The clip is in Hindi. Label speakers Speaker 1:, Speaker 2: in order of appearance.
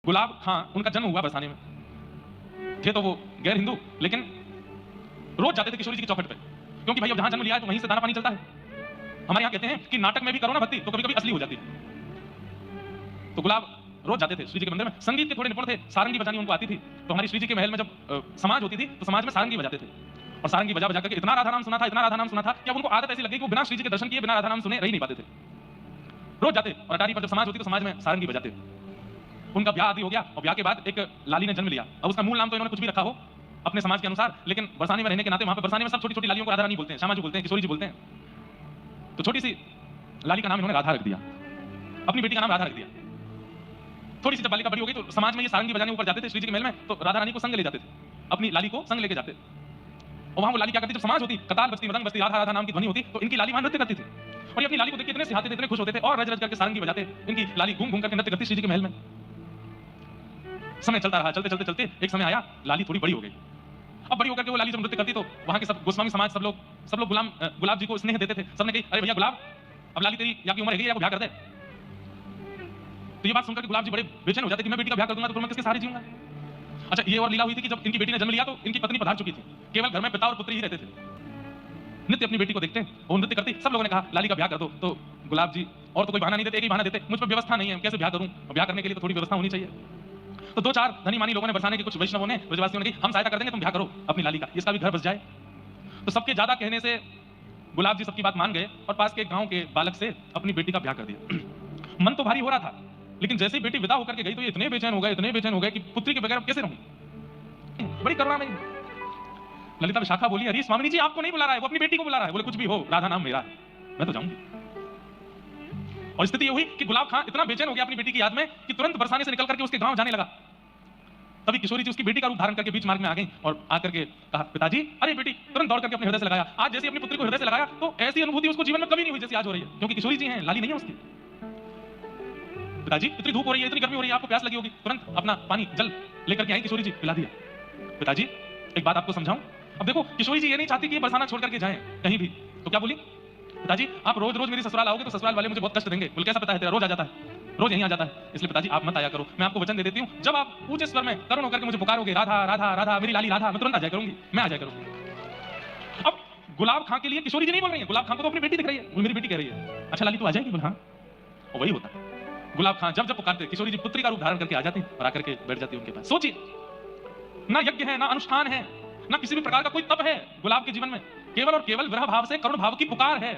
Speaker 1: गुलाब खां, उनका जन्म हुआ बरसाने में। थे तो वो गैर हिंदू, लेकिन रोज जाते थे किशोरी जी की चौखट पे, क्योंकि भाई अब जहां जन्म लिया है तो वहीं से दाना पानी चलता है। हमारे यहाँ कहते हैं कि नाटक में भी करो ना भक्ति तो कभी कभी असली हो जाती है। तो गुलाब रोज जाते थे श्री जी के मंदिर में। संगीत के थोड़े निपुण थे, सारंगी बजानी उनको आती थी। तो हमारी श्री जी के महल में जब समाज होती थी तो समाज में सारंगी बजाते थे, और सारंगी बजा बजा करके इतना राधा नाम सुना था, इतना राधा नाम सुना था कि अब उनको आदत ऐसी लगी कि वो बिना श्री जी के दर्शन किए, बिना राधा नाम सुने रह ही नहीं पाते थे। रोज जाते और अटारी पर जब समाज होती तो समाज में सारंगी बजाते। उनका ब्याह आदि हो गया और ब्याह के बाद एक लाली ने जन्म लिया। अब उसका मूल नाम तो इन्होंने कुछ भी रखा हो अपने समाज के अनुसार, लेकिन बरसाने में रहने के नाते वहां पे बरसाने में सब छोटी छोटी लालियों को राधा रानी बोलते हैं, श्यामा जी बोलते हैं, किशोरी जी बोलते हैं। तो छोटी सी लाली का नाम इन्होंने राधा रख दिया, अपनी बेटी का नाम राधा रख दिया। थोड़ी सी जब बालिका बड़ी हो गई तो समाज में ये सारंगी बजाने ऊपर जाते थे श्री जी के महल में, तो राधा रानी को संग ले जाते थे, अपनी लाली को संग लेके जाते। और वहां वो लाली क्या करती, जब समाज होती, कताल बजती, मृदंग बजती, राधा राधा नाम की ध्वनि होती, तो इनकी लाली वहां नृत्य करती थी। और ये अपनी लाली को देख के इतने सिहाते थे, इतने खुश होते थे और रज रज करके सारंगी बजाते। इनकी लाली घूम घूम करके नृत्य करती श्री जी के महल में। समय चलता रहा, चलते चलते चलते एक समय आया, लाली थोड़ी बड़ी हो गई। अब बड़ी होकर के वो लाली जब नृत्य करती तो वहां के सब गोस्वामी समाज सब लोग गुलाब जी को स्नेह देते थे। सबने कही, अरे भैया गुलाब, अब लाली तेरी या की उम्र है या को ब्याह कर दे। तो ये बात सुनकर के गुलाब जी बड़े बेचैन हो जाते कि मैं बेटी का ब्याह कर दूंगा तो मैं किसके सहारे जीऊंगा। अच्छा, ये और लीला हुई थी कि जब इनकी बेटी ने जन्म लिया तो इनकी पत्नी पधार चुकी थी, केवल घर में पिता और पुत्री ही रहते थे। नित्य अपनी बेटी को देखते, वो नृत्य करती। सब लोगों ने कहा लाली का ब्याह कर दो। तो गुलाब जी और तो कोई बहाना नहीं देते, एक ही बहाना देते, मुझ पर व्यवस्था नहीं है, कैसे ब्याह करूं, ब्याह करने के लिए तो थोड़ी व्यवस्था होनी चाहिए। तो दो चार धनी मानी लोगों ने, बरसाने के कुछ वैष्णवों ने, ब्रजवासियों ने, हम सहायता कर देंगे, तुम ब्याह करो अपनी लाली का, इसका भी घर बस जाए। तो सबके ज्यादा कहने से गुलाब जी सबकी बात मान गए और पास के गांव के बालक से अपनी बेटी का ब्याह कर दिया। मन तो भारी हो रहा था, लेकिन जैसे ही बेटी विदा होकर के गई तो ये इतने बेचैन हो गए कि पुत्री के बगैर कैसे रहूं। बड़ी करुणा में ललिता विशाखा बोली, अरे स्वामी जी आपको नहीं बुला रहा है, वो अपनी बेटी को बुला रहा है। बोले कुछ भी हो, राधा नाम मेरा है, मैं तो जाऊंगी। और स्थिति ये हुई कि गुलाब खां इतना बेचैन हो गया अपनी बेटी की याद में कि तुरंत बरसाने से निकल करके उसके गांव जाने लगा। तभी किशोरी जी उसकी बेटी का रूप धारण करके बीच मार्ग में आ गई और आकर के कहा, पिताजी, अरे बेटी, तुरंत दौड़ करके अपने हृदय से लगाया। आज जैसे अपनी पुत्री को हृदय से लगाया तो ऐसी अनुभूति उसको जीवन में कभी नहीं हुई जैसी आज हो रही है, क्योंकि किशोरी जी हैं, लाली नहीं है उसकी। पिताजी, इतनी धूप हो रही है, इतनी गर्मी हो रही है, आपको प्यास लगी होगी, तुरंत अपना पानी जल लेकर के आई किशोरी जी, पिला दिया। पिताजी, एक बात आपको समझाऊं। अब देखो, किशोरी जी ये नहीं चाहती कि ये बरसाना छोड़ करके जाएं कहीं भी, तो क्या बोली, पिताजी आप रोज रोज मेरी ससुराल आओगे तो ससुराल वाले मुझे बहुत कष्ट देंगे। बोले कैसा पता है तेरा, रोज आ जाता है, रोज यहीं आ जाता है, इसलिए पिताजी आप मत आया करो। मैं आपको वचन दे देती हूँ, जब आप ऊंचे स्वर में करुण होकर के मुझे पुकारोगे, राधा राधा राधा, मेरी लाली राधा, मैं तुरंत आ जाया करूंगी, मैं आ जाया करूंगी। अब गुलाब खां के लिए किशोरी जी नहीं बोल रही है, गुलाब खां को तो अपनी बेटी दिख रही है, वो मेरी बेटी कह रही है, अच्छा लाली तू आ जाएगी। बोले हाँ। और वही होता है, गुलाब खां जब जब पुकारते किशोरी जी पुत्री का रूप धारण करके आ जाती और आकर के बैठ जाती उनके पास। सोचिए, ना यज्ञ है, ना अनुष्ठान है, ना किसी भी प्रकार का कोई तप है गुलाब के जीवन में, केवल और केवल विरह भाव से करुण भाव की पुकार है।